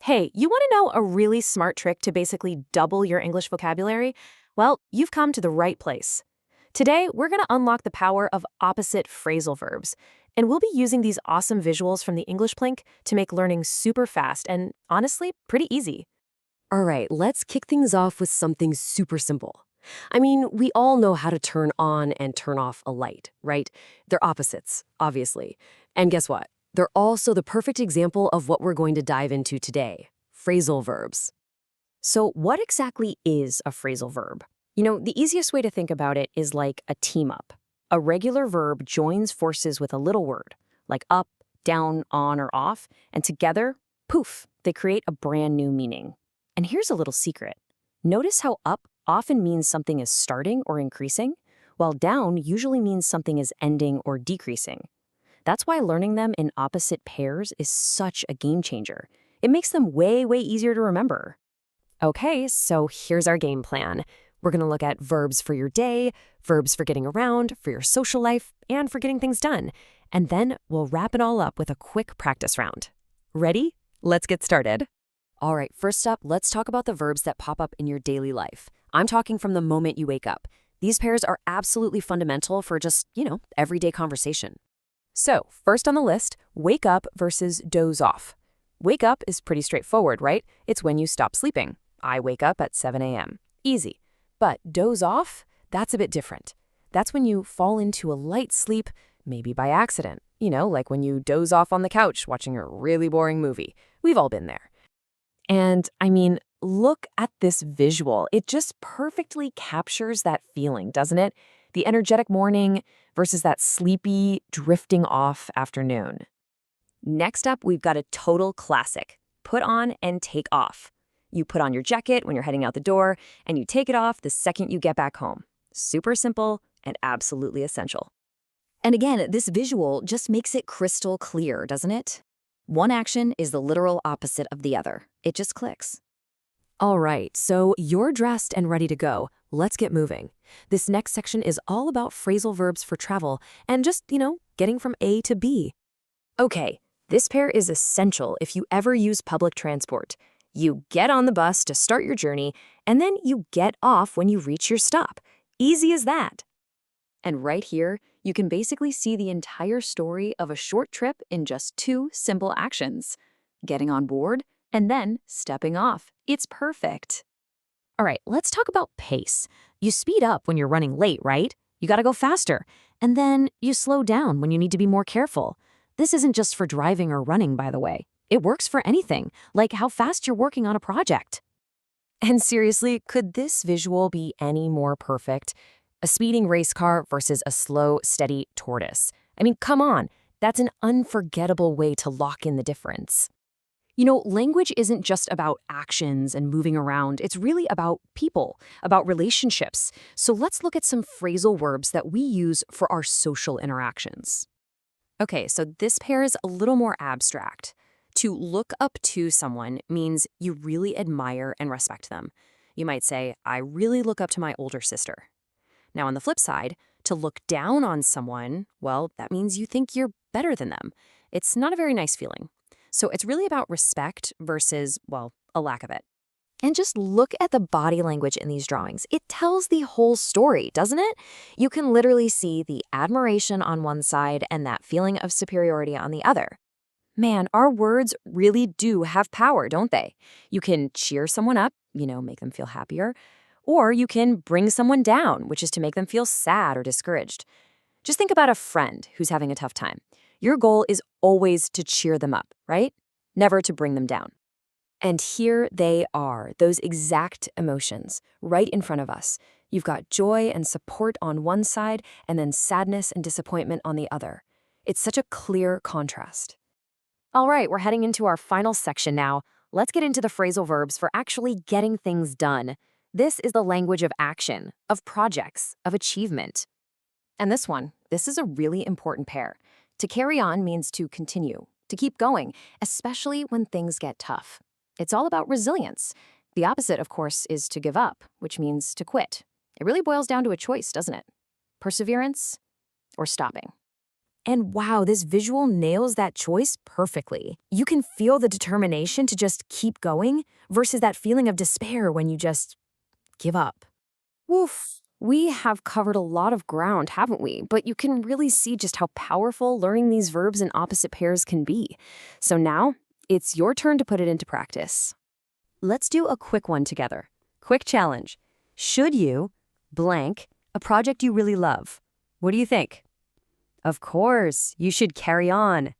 Hey, you want to know a really smart trick to basically double your English vocabulary? Well, you've come to the right place. Today, we're going to unlock the power of opposite phrasal verbs, and we'll be using these awesome visuals from the English Plink to make learning super fast and, honestly, pretty easy. All right, let's kick things off with something super simple. We all know how to turn on and turn off a light, right? They're opposites, obviously. And guess what? They're also the perfect example of what we're going to dive into today, phrasal verbs. So, what exactly is a phrasal verb? The easiest way to think about it is like a team up. A regular verb joins forces with a little word, like up, down, on, or off, and together, poof, they create a brand new meaning. And here's a little secret. Notice how up often means something is starting or increasing, while down usually means something is ending or decreasing. That's why learning them in opposite pairs is such a game changer. It makes them way, way easier to remember. Okay, so here's our game plan. We're going to look at verbs for your day, verbs for getting around, for your social life, and for getting things done. And then we'll wrap it all up with a quick practice round. Ready? Let's get started. All right, first up, let's talk about the verbs that pop up in your daily life. I'm talking from the moment you wake up. These pairs are absolutely fundamental for just, everyday conversation. So, first on the list, wake up versus doze off. Wake up is pretty straightforward, right? It's when you stop sleeping. I wake up at 7 a.m. Easy. But doze off? That's a bit different. That's when you fall into a light sleep, maybe by accident. Like when you doze off on the couch watching a really boring movie. We've all been there. And look at this visual. It just perfectly captures that feeling, doesn't it? The energetic morning versus that sleepy, drifting off afternoon. Next up, we've got a total classic. Put on and take off. You put on your jacket when you're heading out the door, and you take it off the second you get back home. Super simple and absolutely essential. And again, this visual just makes it crystal clear, doesn't it? One action is the literal opposite of the other. It just clicks. All right, so you're dressed and ready to go. Let's get moving. This next section is all about phrasal verbs for travel and just, getting from A to B. Okay, this pair is essential if you ever use public transport. You get on the bus to start your journey, and then you get off when you reach your stop. Easy as that. And right here, you can basically see the entire story of a short trip in just two simple actions. Getting on board and then stepping off. It's perfect. All right, let's talk about pace. You speed up when you're running late, right? You gotta go faster. And then you slow down when you need to be more careful. This isn't just for driving or running, by the way. It works for anything, like how fast you're working on a project. And seriously, could this visual be any more perfect? A speeding race car versus a slow, steady tortoise. Come on, that's an unforgettable way to lock in the difference. Language isn't just about actions and moving around. It's really about people, about relationships. So let's look at some phrasal verbs that we use for our social interactions. Okay, so this pair is a little more abstract. To look up to someone means you really admire and respect them. You might say, I really look up to my older sister. Now, on the flip side, to look down on someone, well, that means you think you're better than them. It's not a very nice feeling. So it's really about respect versus, well, a lack of it. And just look at the body language in these drawings. It tells the whole story, doesn't it? You can literally see the admiration on one side and that feeling of superiority on the other. Man, our words really do have power, don't they? You can cheer someone up, make them feel happier, or you can bring someone down, which is to make them feel sad or discouraged. Just think about a friend who's having a tough time. Your goal is always to cheer them up, right? Never to bring them down. And here they are, those exact emotions, right in front of us. You've got joy and support on one side, and then sadness and disappointment on the other. It's such a clear contrast. All right, we're heading into our final section now. Let's get into the phrasal verbs for actually getting things done. This is the language of action, of projects, of achievement. And this is a really important pair. To carry on means to continue, to keep going, especially when things get tough. It's all about resilience. The opposite, of course, is to give up, which means to quit. It really boils down to a choice, doesn't it? Perseverance or stopping. And wow, this visual nails that choice perfectly. You can feel the determination to just keep going versus that feeling of despair when you just give up. Woof. We have covered a lot of ground, haven't we? But you can really see just how powerful learning these verbs in opposite pairs can be. So now, it's your turn to put it into practice. Let's do a quick one together. Quick challenge. Should you blank a project you really love? What do you think? Of course, you should carry on.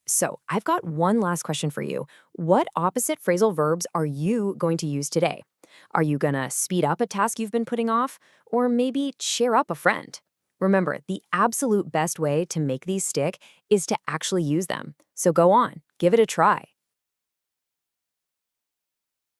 So, I've got one last question for you. What opposite phrasal verbs are you going to use today? Are you gonna speed up a task you've been putting off? Or maybe cheer up a friend? Remember, the absolute best way to make these stick is to actually use them. So go on, give it a try.